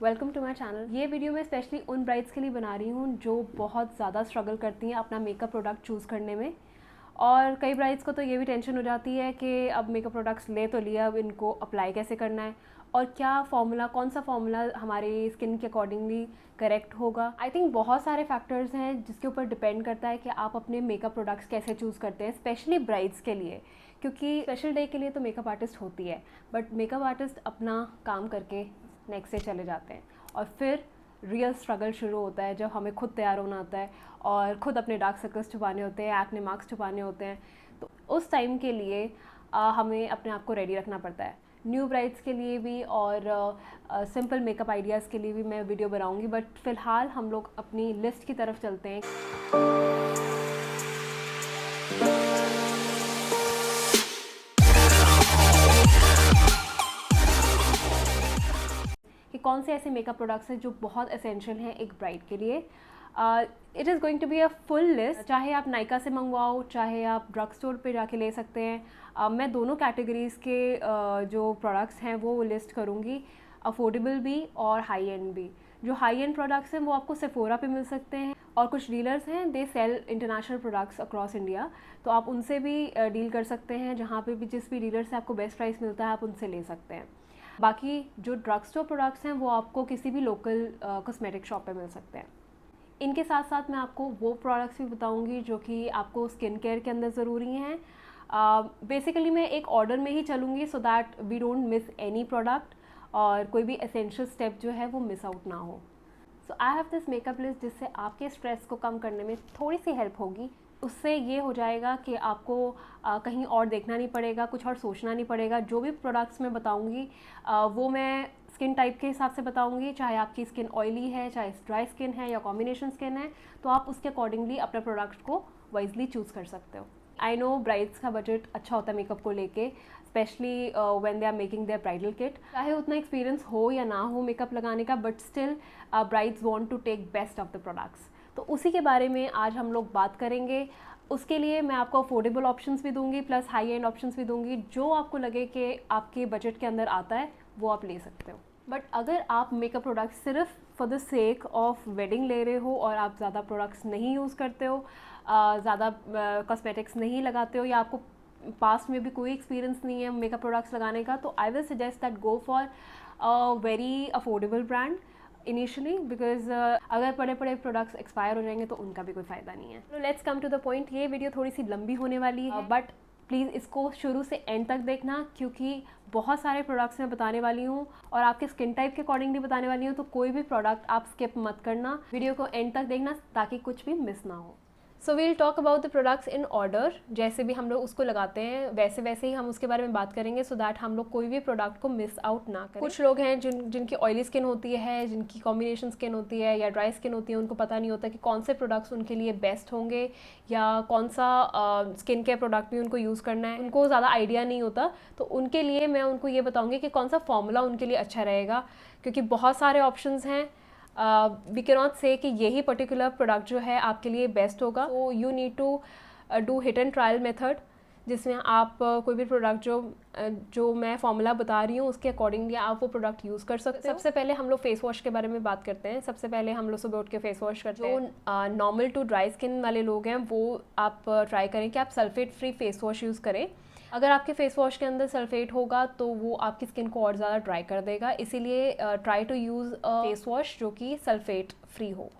Welcome to my channel. ये video मैं specially उन ब्राइड्स के लिए बना रही हूँ जो बहुत ज़्यादा स्ट्रगल करती हैं अपना मेकअप प्रोडक्ट चूज़ करने में। और कई ब्राइड्स को तो ये भी टेंशन हो जाती है कि अब मेकअप प्रोडक्ट्स ले तो लिया, अब इनको अप्लाई कैसे करना है और क्या फार्मूला, कौन सा फार्मूला हमारे स्किन के अकॉर्डिंगली करेक्ट होगा। आई थिंक बहुत सारे फैक्टर्स हैं जिसके ऊपर डिपेंड करता है कि आप अपने मेकअप प्रोडक्ट्स कैसे चूज़ करते हैं, स्पेशली ब्राइड्स के लिए, क्योंकि स्पेशल डे के लिए तो मेकअप आर्टिस्ट होती है, बट मेकअप आर्टिस्ट अपना काम करके नेक्स्ट डे चले जाते हैं और फिर रियल स्ट्रगल शुरू होता है जब हमें खुद तैयार होना होता है और खुद अपने डार्क सर्कल्स छुपाने होते हैं, एक्ने मार्क्स छुपाने होते हैं। तो उस टाइम के लिए हमें अपने आप को रेडी रखना पड़ता है। न्यू ब्राइड्स के लिए भी और सिंपल मेकअप आइडियाज़ के लिए भी मैं वीडियो बनाऊंगी, बट फ़िलहाल हम लोग अपनी लिस्ट की तरफ चलते हैं। कि कौन से ऐसे मेकअप प्रोडक्ट्स हैं जो बहुत एसेंशियल हैं एक ब्राइड के लिए। It is going to be a full list, चाहे आप नायका से मंगवाओ, चाहे आप ड्रग स्टोर पर जाके ले सकते हैं। मैं दोनों कैटेगरीज़ के जो प्रोडक्ट्स हैं वो लिस्ट करूँगी, अफोर्डेबल भी और हाई एंड भी। जो हाई एंड प्रोडक्ट्स हैं वो आपको सेफोरा पे मिल सकते हैं और कुछ डीलर्स हैं, they sell international products across India, तो आप उनसे भी डील कर सकते हैं। जहाँ पे भी जिस भी डीलर से आपको बेस्ट प्राइस मिलता है आप उनसे ले सकते हैं। बाकी जो ड्रग स्टोर प्रोडक्ट्स हैं वो आपको किसी भी लोकल कॉस्मेटिक शॉप पे मिल सकते हैं। इनके साथ साथ मैं आपको वो प्रोडक्ट्स भी बताऊंगी जो कि आपको स्किन केयर के अंदर ज़रूरी हैं। बेसिकली मैं एक ऑर्डर में ही चलूँगी so that we don't miss any product और कोई भी एसेंशियल स्टेप जो है वो मिस आउट ना हो। So I have this makeup list जिससे आपके स्ट्रेस को कम करने में थोड़ी सी हेल्प होगी। उससे ये हो जाएगा कि आपको कहीं और देखना नहीं पड़ेगा, कुछ और सोचना नहीं पड़ेगा। जो भी प्रोडक्ट्स मैं बताऊंगी वो मैं स्किन टाइप के हिसाब से बताऊंगी, चाहे आपकी स्किन ऑयली है, चाहे ड्राई स्किन है या कॉम्बिनेशन स्किन है, तो आप उसके अकॉर्डिंगली अपने प्रोडक्ट को वाइजली चूज़ कर सकते हो। आई नो ब्राइड्स का बजट अच्छा होता है मेकअप को लेके, specially when they are making their bridal kit. चाहे उतना एक्सपीरियंस हो या ना हो मेकअप लगाने का, but still brides want to take best of the products. तो उसी के बारे में आज हम लोग बात करेंगे। उसके लिए मैं आपको अफोर्डेबल ऑप्शंस भी दूंगी प्लस हाई एंड ऑप्शंस भी दूंगी। जो आपको लगे कि आपके बजट के अंदर आता है वो आप ले सकते हो। बट अगर आप मेकअप प्रोडक्ट्स सिर्फ for the sake of wedding ले रहे हो और आप ज़्यादा प्रोडक्ट्स नहीं यूज़ करते हो, ज़्यादा कॉस्मेटिक्स नहीं लगाते हो, या आपको पास्ट में भी कोई एक्सपीरियंस नहीं है मेकअप प्रोडक्ट्स लगाने का, तो आई will suggest that go for a very affordable brand initially, because अगर बड़े बड़े प्रोडक्ट्स एक्सपायर हो जाएंगे तो उनका भी कोई फ़ायदा नहीं है। तो let's come to the point. ये वीडियो थोड़ी सी लंबी होने वाली है, बट प्लीज़ इसको शुरू से एंड तक देखना, क्योंकि बहुत सारे प्रोडक्ट्स मैं बताने वाली हूँ और आपके स्किन टाइप के अकॉर्डिंगली बताने वाली हूँ, तो कोई भी प्रोडक्ट आप स्किप मत करना। वीडियो को एंड तक देखना ताकि कुछ भी मिस ना हो। So we'll talk about the products in order. जैसे भी हम लोग उसको लगाते हैं वैसे वैसे ही हम उसके बारे में बात करेंगे, सो दैट हम लोग कोई भी प्रोडक्ट को मिस आउट ना करें। कुछ लोग हैं जिनकी ऑयली स्किन होती है, जिनकी कॉम्बिनेशन स्किन होती है या ड्राई स्किन होती है, उनको पता नहीं होता कि कौन से प्रोडक्ट्स उनके लिए बेस्ट होंगे या कौन सा स्किन केयर प्रोडक्ट भी उनको यूज़ करना है, उनको ज़्यादा आइडिया नहीं होता। तो उनके लिए मैं उनको ये बताऊँगी कि कौन सा फॉर्मूला उनके लिए अच्छा रहेगा, क्योंकि बहुत सारे ऑप्शंस हैं। वी कैन नॉट से कि यही पर्टिकुलर प्रोडक्ट जो है आपके लिए बेस्ट होगा। So you need to do hit and trial method, जिसमें आप कोई भी प्रोडक्ट जो मैं फॉर्मूला बता रही हूँ उसके अकॉर्डिंगली आप वो प्रोडक्ट यूज़ कर सकते हो। सबसे पहले हम लोग फेस वॉश के बारे में बात करते हैं। सबसे पहले हम लोग सुबह उठ के फेस वॉश करते हैं। जो नॉर्मल टू ड्राई स्किन वाले लोग हैं वो आप ट्राई करें कि आप sulphate free face wash use करें। अगर आपके फेस वॉश के अंदर सल्फेट होगा तो वो आपकी स्किन को और ज़्यादा ड्राई कर देगा, इसीलिए try to use face wash जो कि सल्फेट फ्री हो।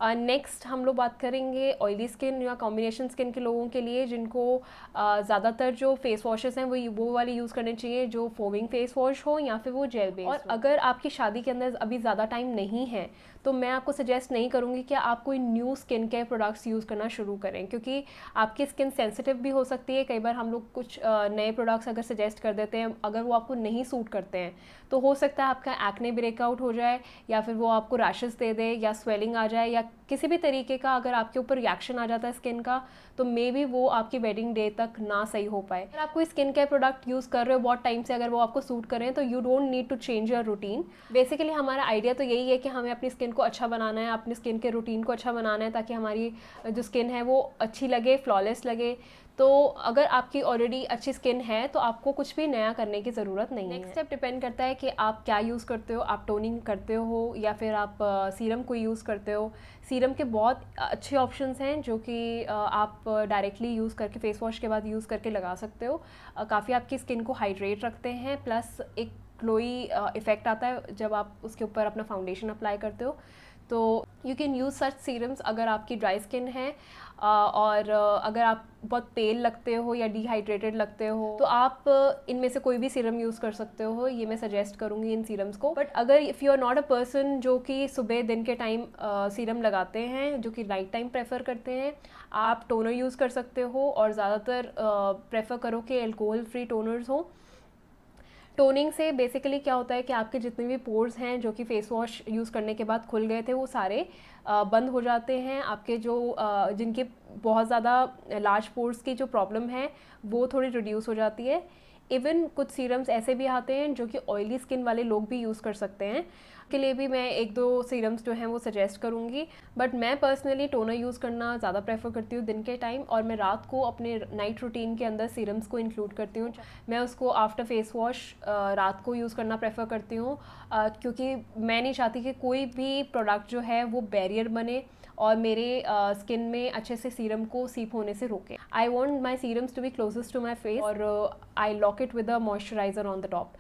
नेक्स्ट हम लोग बात करेंगे ऑयली स्किन या कॉम्बिनेशन स्किन के लोगों के लिए, जिनको ज़्यादातर जो फेस वॉशेस हैं वो वाले यूज़ करने चाहिए जो फोमिंग फेस वॉश हो या फिर वो जेल बेस्ड। और अगर आपकी शादी के अंदर अभी ज़्यादा टाइम नहीं है तो मैं आपको सजेस्ट नहीं करूँगी कि आप कोई new skin care products use करना शुरू करें, क्योंकि आपकी स्किन सेंसिटिव भी हो सकती है। कई बार हम लोग कुछ नए प्रोडक्ट्स अगर सजेस्ट कर देते हैं, अगर वो आपको नहीं सूट करते हैं तो हो सकता है आपका एक्ने ब्रेकआउट हो जाए या फिर वो आपको रैशेस दे दे या स्वेलिंग आ जाए या किसी भी तरीके का अगर आपके ऊपर रिएक्शन आ जाता है स्किन का, तो मे बी वो आपकी वेडिंग डे तक ना सही हो पाए। अगर आप कोई स्किन केयर प्रोडक्ट यूज़ कर रहे हो बहुत टाइम से, अगर वो आपको सूट करें तो you don't need to change your routine. Basically हमारा आइडिया तो यही है कि हमें अपनी स्किन स्किन को अच्छा बनाना है, अपनी स्किन के रूटीन को अच्छा बनाना है ताकि हमारी जो स्किन है वो अच्छी लगे, फ्लॉलेस लगे। तो अगर आपकी ऑलरेडी अच्छी स्किन है तो आपको कुछ भी नया करने की ज़रूरत नहीं है। नेक्स्ट स्टेप डिपेंड करता है कि आप क्या यूज़ करते हो, आप टोनिंग करते हो या फिर आप सीरम को यूज़ करते हो। सीरम के बहुत अच्छे ऑप्शंस हैं जो कि आप डायरेक्टली यूज़ करके फेस वॉश के बाद यूज़ करके लगा सकते हो। काफ़ी आपकी स्किन को हाइड्रेट रखते हैं, प्लस एक ग्लोई इफ़ेक्ट आता है जब आप उसके ऊपर अपना फाउंडेशन अप्लाई करते हो। तो you can use such serums अगर आपकी ड्राई स्किन है और अगर आप बहुत पेल लगते हो या डिहाइड्रेटेड लगते हो तो आप इनमें से कोई भी सीरम यूज़ कर सकते हो। ये मैं सजेस्ट करूँगी इन सीरम्स को। बट अगर if you are not a person जो कि सुबह दिन के टाइम सीरम लगाते हैं, जो कि नाइट टाइम प्रेफर करते हैं, आप टोनर यूज़ कर सकते हो और ज़्यादातर प्रेफर करो कि अल्कोहल फ्री टोनर्स हो। टोनिंग से बेसिकली क्या होता है कि आपके जितने भी पोर्स हैं जो कि फेस वॉश यूज़ करने के बाद खुल गए थे वो सारे बंद हो जाते हैं। आपके जो जिनके बहुत ज़्यादा लार्ज पोर्स की जो प्रॉब्लम है वो थोड़ी रिड्यूस हो जाती है। इवन कुछ सीरम्स ऐसे भी आते हैं जो कि ऑयली स्किन वाले लोग भी यूज़ कर सकते हैं। के लिए भी मैं 1-2 सीरम्स जो हैं वो सजेस्ट करूँगी। बट मैं पर्सनली टोनर यूज़ करना ज़्यादा प्रेफर करती हूँ दिन के टाइम, और मैं रात को अपने नाइट रूटीन के अंदर सीरम्स को इंक्लूड करती हूँ। मैं उसको आफ्टर फेस वॉश रात को यूज़ करना प्रेफर करती हूँ क्योंकि मैं नहीं चाहती कि कोई भी प्रोडक्ट जो है वो बैरियर बने और मेरे स्किन में अच्छे से सीरम को सीप होने से रोके। I want my serums to be closest to my face और I lock it with a moisturiser on the top.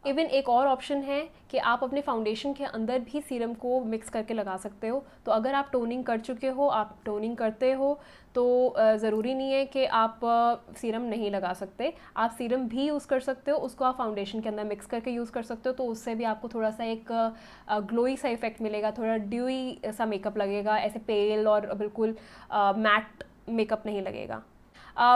Even एक और ऑप्शन है कि आप अपने फाउंडेशन के अंदर भी सीरम को मिक्स करके लगा सकते हो। तो अगर आप टोनिंग कर चुके हो, आप टोनिंग करते हो, तो ज़रूरी नहीं है कि आप सीरम नहीं लगा सकते। आप सीरम भी यूज़ कर सकते हो, उसको आप फाउंडेशन के अंदर मिक्स करके यूज़ कर सकते हो। तो उससे भी आपको थोड़ा सा एक ग्लोई सा इफेक्ट मिलेगा, थोड़ा ड्यूई सा मेकअप लगेगा, ऐसे पेल और बिल्कुल मैट मेकअप नहीं लगेगा।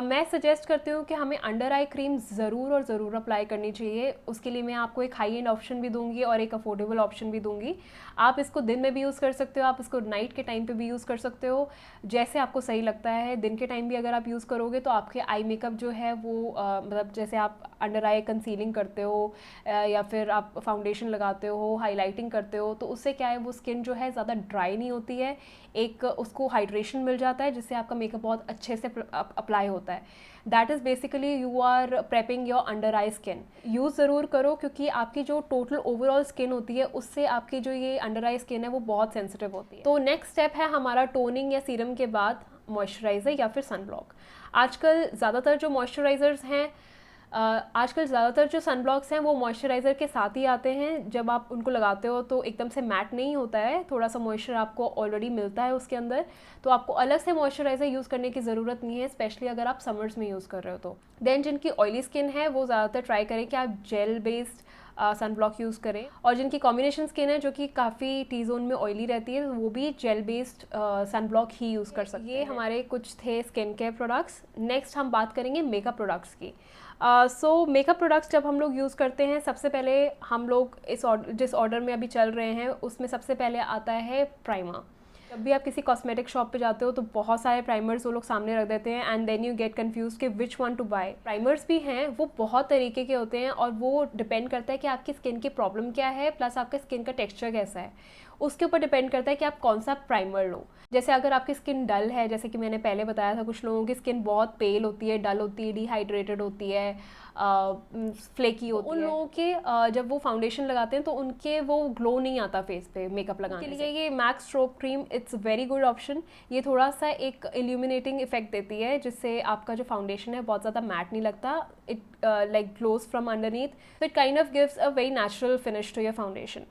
मैं सजेस्ट करती हूँ कि हमें अंडर आई क्रीम ज़रूर और ज़रूर अप्लाई करनी चाहिए। उसके लिए मैं आपको एक हाई एंड ऑप्शन भी दूंगी और एक अफोर्डेबल ऑप्शन भी दूंगी। आप इसको दिन में भी यूज़ कर सकते हो, आप इसको नाइट के टाइम पे भी यूज़ कर सकते हो, जैसे आपको सही लगता है। दिन के टाइम भी अगर आप यूज़ करोगे तो आपके आई मेकअप जो है वो मतलब जैसे आप अंडर आई कंसीलिंग करते हो या फिर आप फाउंडेशन लगाते हो, हाईलाइटिंग करते हो, तो उससे क्या है वो स्किन जो है ज़्यादा ड्राई नहीं होती है, एक उसको हाइड्रेशन मिल जाता है जिससे आपका मेकअप बहुत अच्छे से अप्लाई होता है। That is basically you are prepping your under eye skin. Use ज़रूर करो क्योंकि आपकी जो टोटल ओवरऑल स्किन होती है उससे आपकी जो ये अंडर आई स्किन है वो बहुत सेंसिटिव होती है। तो नेक्स्ट स्टेप है हमारा टोनिंग या सीरम के बाद मॉइस्चराइज़र या फिर सनब्लॉक। आजकल ज़्यादातर जो मॉइस्चराइज़र्स हैं आजकल ज़्यादातर जो सनब्लॉक्स हैं वो मॉइस्चराइज़र के साथ ही आते हैं। जब आप उनको लगाते हो तो एकदम से मैट नहीं होता है, थोड़ा सा मॉइस्चर आपको ऑलरेडी मिलता है उसके अंदर, तो आपको अलग से मॉइस्चराइज़र यूज़ करने की ज़रूरत नहीं है, स्पेशली अगर आप समर्स में यूज़ कर रहे हो तो। देन जिनकी ऑयली स्किन है वो ज़्यादातर ट्राई करें कि आप जेल बेस्ड सनब्लॉक यूज़ करें, और जिनकी कॉम्बिनेशन स्किन है जो कि काफ़ी टी जोन में ऑयली रहती है वो भी जेल बेस्ड सनब्लॉक ही यूज़ कर सकते हैं। ये हमारे कुछ थे स्किन केयर प्रोडक्ट्स। नेक्स्ट हम बात करेंगे मेकअप प्रोडक्ट्स की। सो मेकअप प्रोडक्ट्स जब हम लोग यूज़ करते हैं, सबसे पहले हम लोग जिस ऑर्डर में अभी चल रहे हैं उसमें सबसे पहले आता है प्राइमर। जब भी आप किसी कॉस्मेटिक शॉप पे जाते हो तो बहुत सारे प्राइमर्स वो लोग सामने रख देते हैं and then you get confuse कि which one to buy. Primers भी हैं, वो बहुत तरीके के होते हैं और वो डिपेंड करता है कि आपकी स्किन की प्रॉब्लम क्या है, प्लस आपके स्किन का टेक्सचर कैसा है, उसके ऊपर डिपेंड करता है कि आप कौन सा प्राइमर लो। जैसे अगर आपकी स्किन डल है, जैसे कि मैंने पहले बताया था, कुछ लोगों की स्किन बहुत पेल होती है, डल होती है, डिहाइड्रेटेड होती है, फ्लेकी होती है, उन लोगों के जब वो फाउंडेशन लगाते हैं तो उनके वो ग्लो नहीं आता फेस पे मेकअप लगाने के लिए ये MAC strobe cream it's very good option. ये थोड़ा सा एक इल्यूमिनेटिंग इफेक्ट देती है जिससे आपका जो फाउंडेशन है बहुत ज़्यादा मैट नहीं लगता, it like glows from underneath, so it kind of gives a very natural finish to your foundation.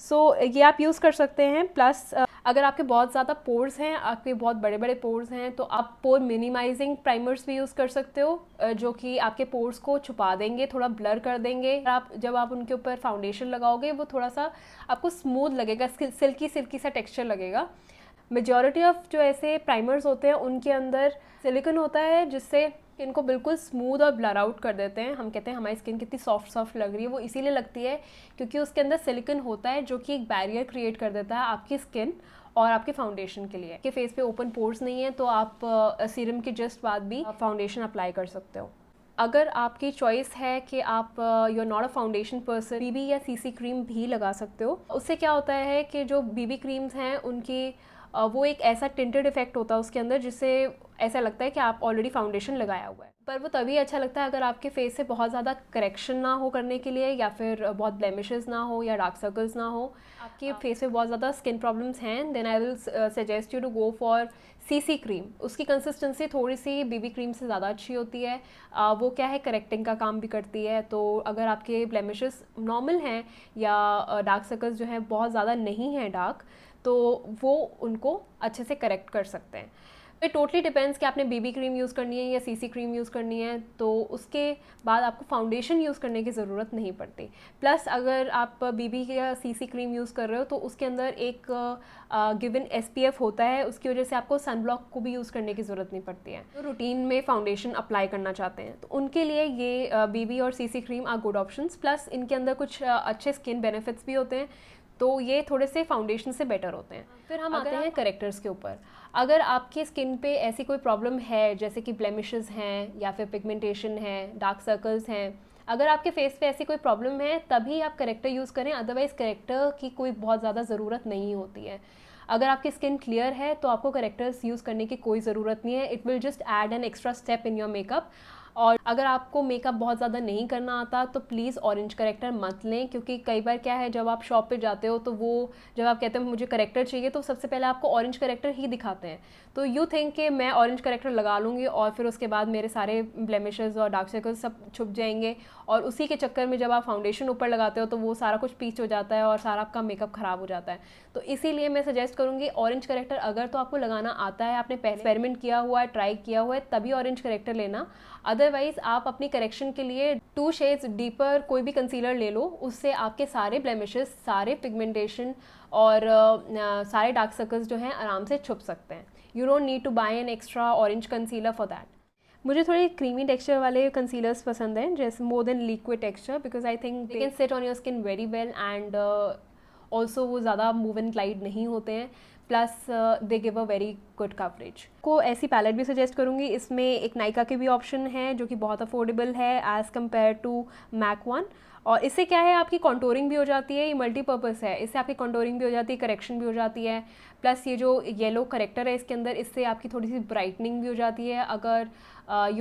So ये आप यूज़ कर सकते हैं। प्लस अगर आपके बहुत ज़्यादा पोर्स हैं, आपके बहुत बड़े बड़े पोर्स हैं, तो आप पोर मिनिमाइजिंग प्राइमर्स भी यूज़ कर सकते हो जो कि आपके पोर्स को छुपा देंगे, थोड़ा ब्लर कर देंगे। जब आप उनके ऊपर फाउंडेशन लगाओगे वो थोड़ा सा आपको स्मूथ लगेगा, सिल्की सिल्की सा टेक्स्चर लगेगा। मेजॉरिटी ऑफ जो ऐसे प्राइमर्स होते हैं उनके अंदर सिलिकॉन होता है जिससे स्किन को बिल्कुल स्मूथ और ब्लर आउट कर देते हैं। हम कहते हैं हमारी स्किन कितनी सॉफ्ट सॉफ्ट लग रही है, वो इसीलिए लगती है क्योंकि उसके अंदर सिलिकॉन होता है जो कि एक बैरियर क्रिएट कर देता है आपकी स्किन और आपके फाउंडेशन के लिए। कि फेस पे ओपन पोर्स नहीं है तो आप सीरम के जस्ट बाद भी फाउंडेशन अप्लाई कर सकते हो। अगर आपकी चॉइस है कि आप you are not a foundation person, BB या सीसी क्रीम भी लगा सकते हो। उससे क्या होता है कि जो बीबी क्रीम्स हैं उनकी वो एक ऐसा टिंटेड इफेक्ट होता है उसके अंदर जिससे ऐसा लगता है कि आप ऑलरेडी फाउंडेशन लगाया हुआ है। पर वो तभी अच्छा लगता है अगर आपके फेस से बहुत ज़्यादा करेक्शन ना हो करने के लिए, या फिर बहुत ब्लेमिशेस ना हो या डार्क सर्कल्स ना हो, आपके फेस पे बहुत ज़्यादा स्किन प्रॉब्लम्स हैं, then I will suggest you to go for CC cream. उसकी कंसिस्टेंसी थोड़ी सी बीबी क्रीम से ज़्यादा अच्छी होती है। वो क्या है, करेक्टिंग का काम भी करती है। तो अगर आपके ब्लेमिशेस नॉर्मल हैं या डार्क सर्कल्स जो हैं बहुत ज़्यादा नहीं हैं डार्क, तो वो उनको अच्छे से करेक्ट कर सकते हैं। इट टोटली डिपेंड्स कि आपने बीबी क्रीम यूज़ करनी है या सीसी क्रीम यूज़ करनी है, तो उसके बाद आपको फाउंडेशन यूज़ करने की ज़रूरत नहीं पड़ती। प्लस अगर आप बीबी या सीसी क्रीम यूज़ कर रहे हो तो उसके अंदर एक गिवन SPF होता है, उसकी वजह से आपको सनब्लॉक को भी यूज़ करने की ज़रूरत नहीं पड़ती है। तो रूटीन में फाउंडेशन अप्लाई करना चाहते हैं तो उनके लिए ये बीबी और CC cream are good options. Plus इनके अंदर कुछ अच्छे स्किन बेनिफिट्स भी होते हैं, तो ये थोड़े से फाउंडेशन से बेटर होते हैं। फिर हम आते हैं करेक्टर्स के ऊपर। अगर आपकी स्किन पे ऐसी कोई प्रॉब्लम है जैसे कि ब्लेमिशेस हैं या फिर पिगमेंटेशन है, डार्क सर्कल्स हैं, अगर आपके फेस पे ऐसी कोई प्रॉब्लम है तभी आप करेक्टर यूज़ करें, अदरवाइज़ करेक्टर की कोई बहुत ज़्यादा ज़रूरत नहीं होती है। अगर आपकी स्किन क्लियर है तो आपको करेक्टर्स यूज़ करने की कोई ज़रूरत नहीं है। It will just add an extra step in your makeup. और अगर आपको मेकअप बहुत ज़्यादा नहीं करना आता तो प्लीज़ ऑरेंज करेक्टर मत लें, क्योंकि कई बार क्या है, जब आप शॉप पे जाते हो तो वो जब आप कहते हैं मुझे करेक्टर चाहिए तो सबसे पहले आपको ऑरेंज करेक्टर ही दिखाते हैं। तो यू थिंक कि मैं ऑरेंज करेक्टर लगा लूँगी और फिर उसके बाद मेरे सारे ब्लेमिशेस और डार्क सर्कल्स सब छुप जाएंगे, और उसी के चक्कर में जब आप फाउंडेशन ऊपर लगाते हो तो वो सारा कुछ पीच हो जाता है और सारा आपका मेकअप ख़राब हो जाता है। तो इसीलिए मैं सजेस्ट करूँगी ऑरेंज करेक्टर अगर तो आपको लगाना आता है, आपने पहले एक्सपेरिमेंट किया हुआ है, ट्राई किया हुआ है, तभी ऑरेंज करेक्टर लेना। अदरवाइज आप अपनी करेक्शन के लिए 2 शेड्स डीपर कोई भी कंसीलर ले लो, उससे आपके सारे ब्लेमिशेस, सारे पिगमेंटेशन और सारे डार्क सर्कल्स जो हैं आराम से छुप सकते हैं। You don't need to buy an extra orange concealer for that. मुझे थोड़े क्रीमी टेक्सचर वाले कंसीलर्स पसंद हैं, जैसे more than liquid texture, because I think they can sit on your skin very well and also वो ज़्यादा move and glide नहीं होते हैं। Plus they give a very good coverage. को ऐसी पैलेट भी सजेस्ट करूँगी। इसमें एक नायका के भी ऑप्शन है जो कि बहुत अफोर्डेबल है as compare to MAC one. और इससे क्या है, आपकी कॉन्टोरिंग भी हो जाती है, ये मल्टीपर्पज़ है, इससे आपकी कॉन्टोरिंग भी हो जाती है, करेक्शन भी हो जाती है। प्लस ये जो येलो करेक्टर है इसके अंदर, इससे आपकी थोड़ी सी ब्राइटनिंग भी हो जाती है अगर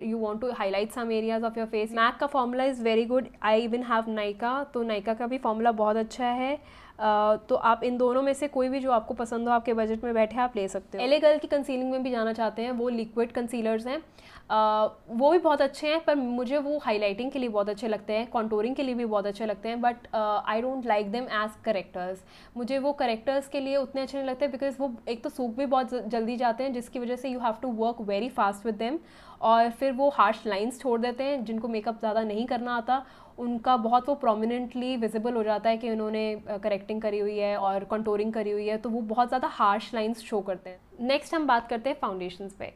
you want to highlight some areas of your face. MAC का formula is very good. I even have Nykaa, तो नायका का भी फॉर्मूला बहुत अच्छा है। तो आप इन दोनों में से कोई भी जो आपको पसंद हो, आपके बजट में बैठे, आप ले सकते हो। LA गर्ल की कंसीलिंग में भी जाना चाहते हैं, वो लिक्विड कंसीलर्स हैं, वो भी बहुत अच्छे हैं, पर मुझे वो हाईलाइटिंग के लिए बहुत अच्छे लगते हैं, कॉन्टोरिंग के लिए भी बहुत अच्छे लगते हैं, but I don't like them as correctors. मुझे वो करेक्टर्स के लिए उतने अच्छे नहीं लगते, बिकॉज वो एक तो सूख भी बहुत जल्दी जाते हैं, जिसकी वजह से you have to work very fast with them, और फिर वो हार्श लाइंस छोड़ देते हैं। जिनको मेकअप ज़्यादा नहीं करना आता उनका बहुत वो प्रोमिनेंटली विजिबल हो जाता है कि उन्होंने करेक्टिंग करी हुई है और कंटोरिंग करी हुई है, तो वो बहुत ज़्यादा हार्श लाइंस शो करते हैं। नेक्स्ट हम बात करते हैं फाउंडेशंस पे।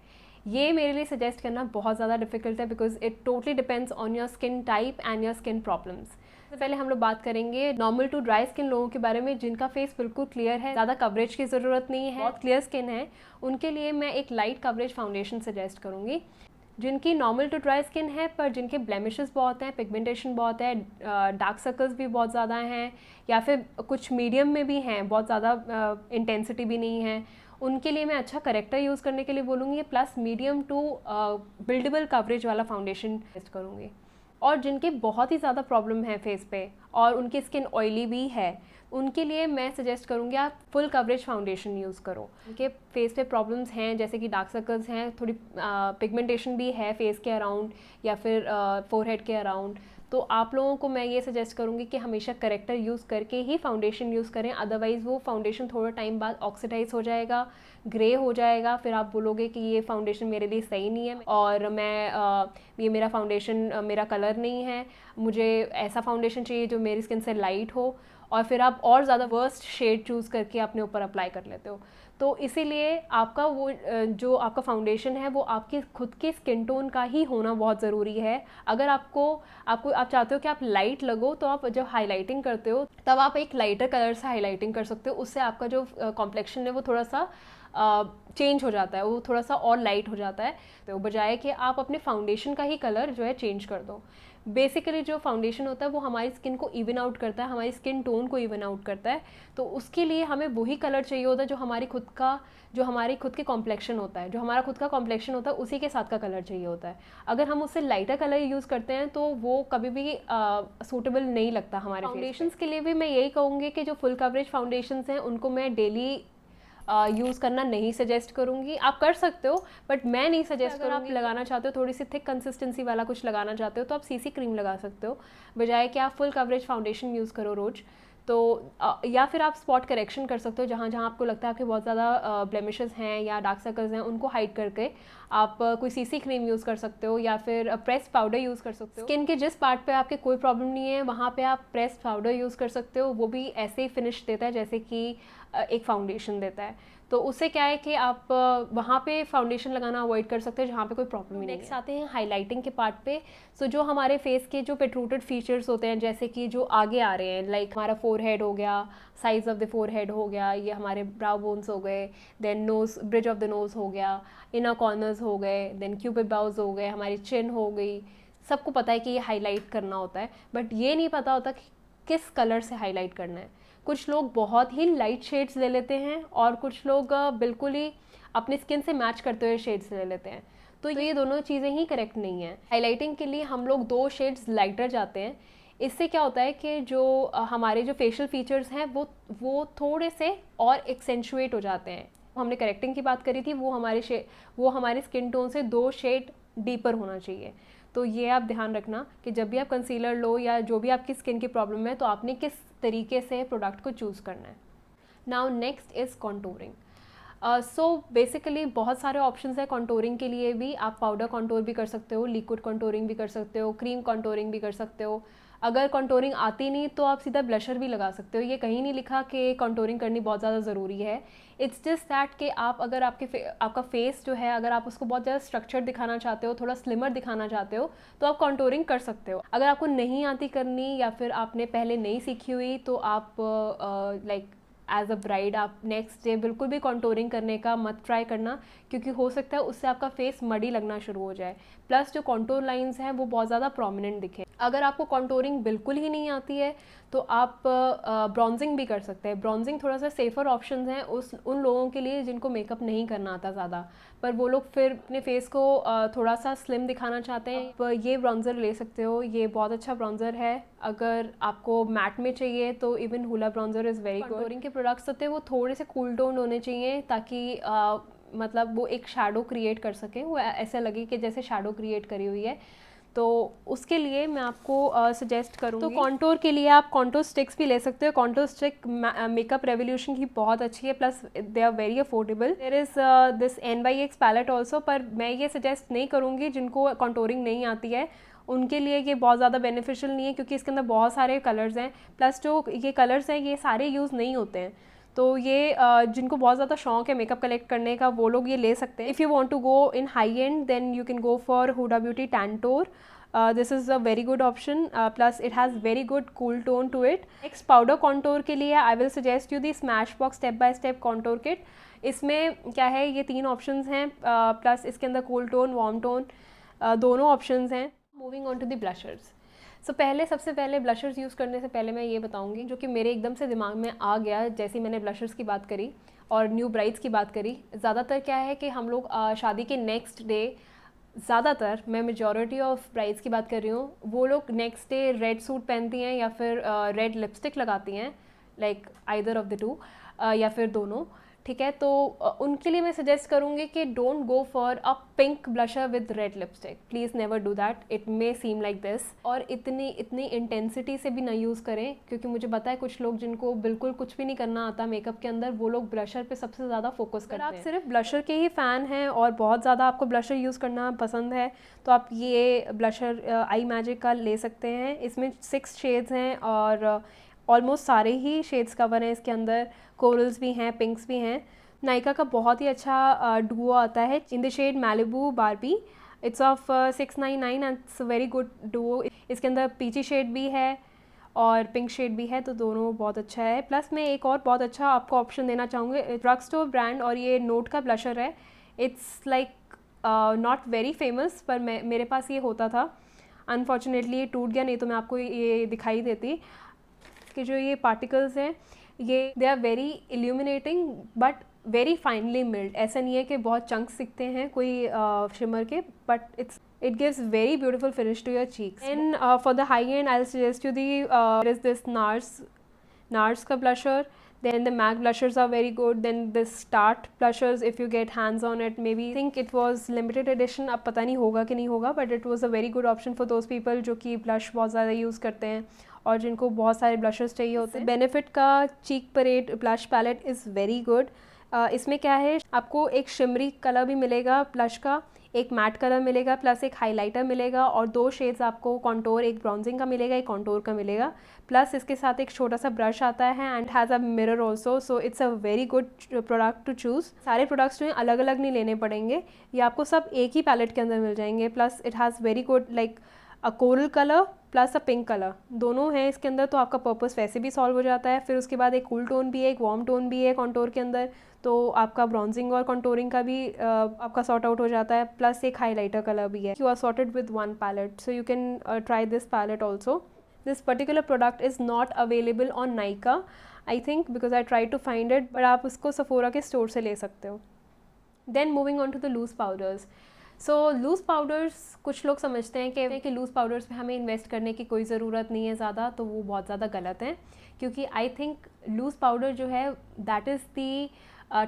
ये मेरे लिए सजेस्ट करना बहुत ज़्यादा डिफिकल्ट है, because it totally depends on your skin type and your skin problems. सबसे पहले हम लोग बात करेंगे नॉर्मल टू ड्राई स्किन लोगों के बारे में, जिनका फेस बिल्कुल क्लियर है, ज़्यादा कवरेज की ज़रूरत नहीं है, बहुत क्लियर स्किन है। उनके लिए मैं एक लाइट कवरेज फाउंडेशन सजेस्ट करूँगी। जिनकी नॉर्मल टू ड्राई स्किन है पर जिनके ब्लेमिशेस बहुत हैं, पिगमेंटेशन बहुत है, डार्क सर्कल्स भी बहुत ज़्यादा हैं, या फिर कुछ मीडियम में भी हैं, बहुत ज़्यादा इंटेंसिटी भी नहीं है, उनके लिए मैं अच्छा करेक्टर यूज़ करने के लिए बोलूँगी। Plus medium to buildable coverage वाला फाउंडेशन टेस्ट करूँगी। और जिनके बहुत ही ज़्यादा प्रॉब्लम है फेस पे और उनकी स्किन ऑयली भी है, उनके लिए मैं सजेस्ट करूँगी आप फुल कवरेज फाउंडेशन यूज़ करो। उनके फेस पे प्रॉब्लम्स हैं जैसे कि डार्क सर्कल्स हैं, थोड़ी पिगमेंटेशन भी है फेस के अराउंड या फिर फोरहेड के अराउंड, तो आप लोगों को मैं ये सजेस्ट करूँगी कि हमेशा करेक्टर यूज़ करके ही फाउंडेशन यूज़ करें, अदरवाइज़ वो फाउंडेशन थोड़ा टाइम बाद ऑक्सीडाइज हो जाएगा, ग्रे हो जाएगा, फिर आप बोलोगे कि ये फाउंडेशन मेरे लिए सही नहीं है और ये मेरा फाउंडेशन मेरा कलर नहीं है, मुझे ऐसा फाउंडेशन चाहिए जो मेरी स्किन से लाइट हो, और फिर आप और ज़्यादा वर्स्ट शेड चूज़ करके अपने ऊपर अप्लाई कर लेते हो। तो इसीलिए आपका वो जो आपका फाउंडेशन है वो आपके खुद के स्किन टोन का ही होना बहुत ज़रूरी है। अगर आप चाहते हो कि आप लाइट लगो, तो आप जब हाईलाइटिंग करते हो तब आप एक लाइटर कलर से हाईलाइटिंग कर सकते हो, उससे आपका जो कॉम्प्लेक्शन है वो थोड़ा सा चेंज हो जाता है, वो थोड़ा सा और लाइट हो जाता है। तो बजाय कि आप अपने फाउंडेशन का ही कलर जो है चेंज कर दो। बेसिकली जो फाउंडेशन होता है वो हमारी स्किन को इवन आउट करता है, हमारी स्किन टोन को इवन आउट करता है। तो उसके लिए हमें वही कलर चाहिए होता है जो हमारी खुद के कॉम्प्लेक्शन होता है, जो हमारा खुद का कॉम्प्लेक्शन होता है उसी के साथ का कलर चाहिए होता है। अगर हम उससे लाइटर कलर यूज़ करते हैं तो वो कभी भी सूटेबल नहीं लगता हमारे फाउंडेशंस के लिए भी मैं यही कहूँगी कि जो फुल कवरेज फाउंडेशंस हैं उनको मैं डेली यूज़ करना नहीं सजेस्ट करूँगी। आप कर सकते हो बट मैं नहीं सजेस्ट करूँगी। आप लगाना चाहते हो थोड़ी सी थिक कंसिस्टेंसी वाला कुछ लगाना चाहते हो तो आप सीसी क्रीम लगा सकते हो, बजाय कि आप फुल कवरेज फाउंडेशन यूज़ करो रोज़। तो या फिर आप स्पॉट करेक्शन कर सकते हो, जहाँ जहाँ आपको लगता है आपके बहुत ज़्यादा ब्लेमिशेस हैं या डार्क सर्कल्स हैं, उनको हाइड करके आप कोई सीसी क्रीम यूज़ कर सकते हो या फिर प्रेस पाउडर यूज़ कर सकते हो। स्किन के जिस पार्ट पे आपके कोई प्रॉब्लम नहीं है वहाँ पे आप प्रेस पाउडर यूज़ कर सकते हो, वो भी ऐसे ही फिनिश देता है जैसे कि एक फाउंडेशन देता है। तो उससे क्या है कि आप वहाँ पे फाउंडेशन लगाना अवॉइड कर सकते हो जहाँ पे कोई प्रॉब्लम ही नहीं है। नेक्स्ट आते हैं हाइलाइटिंग के पार्ट पे। सो जो हमारे फेस के जो प्रोट्रूडेड फीचर्स होते हैं, जैसे कि जो आगे आ रहे हैं, लाइक हमारा फोरहेड हो गया, साइज ऑफ द फोरहेड हो गया, ये हमारे ब्राउ बोन्स हो गए, then nose, bridge of the nose हो गया, इनर कॉर्नर्स हो गए, देन क्यूपिड बाउज हो गए, हमारी चिन हो गई। सबको पता है कि ये हाईलाइट करना होता है, बट ये नहीं पता होता कि किस कलर से हाईलाइट करना है। कुछ लोग बहुत ही लाइट शेड्स ले लेते हैं और कुछ लोग बिल्कुल ही अपनी स्किन से मैच करते हुए शेड्स ले लेते हैं। तो ये दोनों चीज़ें ही करेक्ट नहीं है। हाइलाइटिंग के लिए हम लोग 2 शेड्स लाइटर जाते हैं। इससे क्या होता है कि जो हमारे जो फेशियल फीचर्स हैं वो थोड़े से और एक्सेंचुएट हो जाते हैं। हमने करेक्टिंग की बात करी थी, वो हमारी स्किन टोन से 2 शेड डीपर होना चाहिए। तो ये आप ध्यान रखना कि जब भी आप कंसीलर लो या जो भी आपकी स्किन की प्रॉब्लम है तो आपने किस तरीके से प्रोडक्ट को चूज़ करना है। Now next is contouring. So basically बहुत सारे ऑप्शंस हैं कॉन्टूरिंग के लिए भी। आप पाउडर कॉन्टूर भी कर सकते हो, लिक्विड कॉन्टूरिंग भी कर सकते हो, क्रीम कॉन्टूरिंग भी कर सकते हो। अगर कॉन्टूरिंग आती नहीं तो आप सीधा ब्लशर भी लगा सकते हो। ये कहीं नहीं लिखा कि कॉन्टूरिंग करनी बहुत ज़्यादा ज़रूरी है। इट्स जस्ट दैट कि आप अगर आपका फेस जो है, अगर आप उसको बहुत ज़्यादा स्ट्रक्चर दिखाना चाहते हो, थोड़ा स्लिमर दिखाना चाहते हो, तो आप कॉन्टूरिंग कर सकते हो। अगर आपको नहीं आती करनी या फिर आपने पहले नहीं सीखी हुई तो आप लाइक एज अ ब्राइड आप नेक्स्ट डे बिल्कुल भी कॉन्टूरिंग करने का मत ट्राई करना, क्योंकि हो सकता है उससे आपका फेस मडी लगना शुरू हो जाए, प्लस जो कॉन्टूर लाइंस हैं वो बहुत ज़्यादा प्रोमिनेंट दिखे। अगर आपको कॉन्टूरिंग बिल्कुल ही नहीं आती है तो आप ब्रॉन्जिंग भी कर सकते हैं। ब्रॉन्जिंग थोड़ा सा सेफ़र ऑप्शन है उन लोगों के लिए जिनको मेकअप नहीं करना आता ज़्यादा, पर वो लोग फिर अपने फेस को थोड़ा सा स्लिम दिखाना चाहते हैं। आप ये ब्रॉन्ज़र ले सकते हो, ये बहुत अच्छा ब्रॉन्ज़र है। अगर आपको मैट में चाहिए तो even hula bronzer is very good. Contouring के प्रोडक्ट्स होते हैं वो थोड़े से कूल टोन होने चाहिए ताकि मतलब वो एक शैडो क्रिएट कर सके, वो ऐसा लगे कि जैसे शैडो क्रिएट करी हुई है। तो उसके लिए मैं आपको सजेस्ट करूँगी, तो कॉन्टोर के लिए आप कॉन्टोर स्टिक्स भी ले सकते हो। कॉन्टोर स्टिक मेकअप रेवोल्यूशन की बहुत अच्छी है, plus they are very affordable. There is this NYX palette also, पर मैं ये सजेस्ट नहीं करूँगी जिनको कॉन्टोरिंग नहीं आती है, उनके लिए ये बहुत ज़्यादा बेनिफिशियल नहीं है, क्योंकि इसके अंदर बहुत सारे कलर्स हैं, प्लस जो ये कलर्स हैं ये सारे यूज़ नहीं होते हैं। तो ये जिनको बहुत ज़्यादा शौक है मेकअप कलेक्ट करने का वो लोग ये ले सकते हैं। If you want to go in high and then you can go for Huda Beauty Tantour. This is a very good option, plus it has very good cool tone to it. Next powder contour के लिए I will suggest you the Smashbox step by step contour kit. इसमें क्या है, ये 3 options हैं, plus इसके अंदर cool tone, warm tone दोनों ऑप्शंस हैं। Moving on to the blushers. सबसे पहले ब्लशर्स यूज़ करने से पहले मैं ये बताऊंगी जो कि मेरे एकदम से दिमाग में आ गया जैसे ही मैंने ब्लशर्स की बात करी और न्यू ब्राइड्स की बात करी। ज़्यादातर क्या है कि हम लोग शादी के नेक्स्ट डे, ज़्यादातर मैं मेजॉरिटी ऑफ ब्राइड्स की बात कर रही हूँ, वो लोग नेक्स्ट डे रेड सूट पहनती हैं या फिर रेड लिपस्टिक लगाती हैं, like either of the two या फिर दोनों, ठीक है। तो उनके लिए मैं सजेस्ट करूँगी कि don't go for a pink blusher with red lipstick, please never do that, it may seem like this. और इतनी इंटेंसिटी से भी ना यूज़ करें, क्योंकि मुझे पता है कुछ लोग जिनको बिल्कुल कुछ भी नहीं करना आता मेकअप के अंदर, वो लोग ब्लशर पे सबसे ज़्यादा फोकस करते हैं। आप सिर्फ ब्लशर के ही फ़ैन हैं और बहुत ज़्यादा आपको ब्लशर यूज़ करना पसंद है तो आप ये ब्लशर आई मैजिक का ले सकते हैं। इसमें 6 शेड्स हैं और ऑलमोस्ट सारे ही शेड्स कवर हैं इसके अंदर, कोरल्स भी हैं, पिंक्स भी हैं। नायका का बहुत ही अच्छा डुओ आता है in the shade Malibu Barbie, it's of 699 and it's very good duo. इसके अंदर पीची शेड भी है और पिंक शेड भी है, तो दोनों बहुत अच्छा है। प्लस मैं एक और बहुत अच्छा आपको ऑप्शन देना चाहूँगी, ड्रग स्टोर ब्रांड और ये नोट का ब्लशर है। It's like not very famous, पर मेरे पास ये होता था। अनफॉर्चुनेटली ये टूट गया, नहीं तो मैं आपको ये दिखाई देती कि जो ये पार्टिकल्स हैं ये they are very illuminating but very finely milled. ऐसा नहीं है कि बहुत चंक्स दिखते हैं कोई शिमर के, but it gives very beautiful finish to your cheeks. And for the high end, I'll suggest you there is this NARS ka blusher. Then the MAC blushers are very good. Then this Tarte blushers, if you get hands on it, maybe I think it was limited edition. अब पता नहीं होगा कि नहीं होगा, but it was a very good option for those people जो कि blush बहुत ज़्यादा यूज़ करते हैं और जिनको बहुत सारे ब्लशर्स चाहिए होते हैं। बेनिफिट का cheek parade blush palette is very good. इसमें क्या है, आपको एक शिमरी कलर भी मिलेगा ब्लश का, एक मैट कलर मिलेगा, प्लस एक हाइलाइटर मिलेगा और 2 शेड्स आपको कॉन्टोर, एक ब्रॉन्जिंग का मिलेगा, एक कॉन्टोर का मिलेगा। प्लस इसके साथ एक छोटा सा ब्रश आता है and has a mirror also, so it's a very good product to choose. सारे प्रोडक्ट्स जो हैं अलग अलग नहीं लेने पड़ेंगे, ये आपको सब एक ही पैलेट के अंदर मिल जाएंगे। Plus it has very good like a coral colour plus a pink colour, दोनों हैं इसके अंदर, तो आपका पर्पस वैसे भी सॉल्व हो जाता है। फिर उसके बाद एक कूल टोन भी है, एक वार्म टोन भी है कॉन्टोर के अंदर, तो आपका ब्रॉन्जिंग और कॉन्टोरिंग का भी आपका सॉर्ट आउट हो जाता है। प्लस एक हाइलाइटर कलर भी है। You are sorted with one palette, so you can try this palette also. This particular product is not available on Nykaa I think, because I try to find it, but आप उसको Sephora के store से ले सकते हो। Then moving on to the loose powders. So loose powders, कुछ लोग समझते हैं कि लूज़ पाउडर्स में हमें इन्वेस्ट करने की कोई ज़रूरत नहीं है ज़्यादा, तो वो बहुत ज़्यादा गलत है, क्योंकि आई थिंक लूज़ पाउडर जो है that is the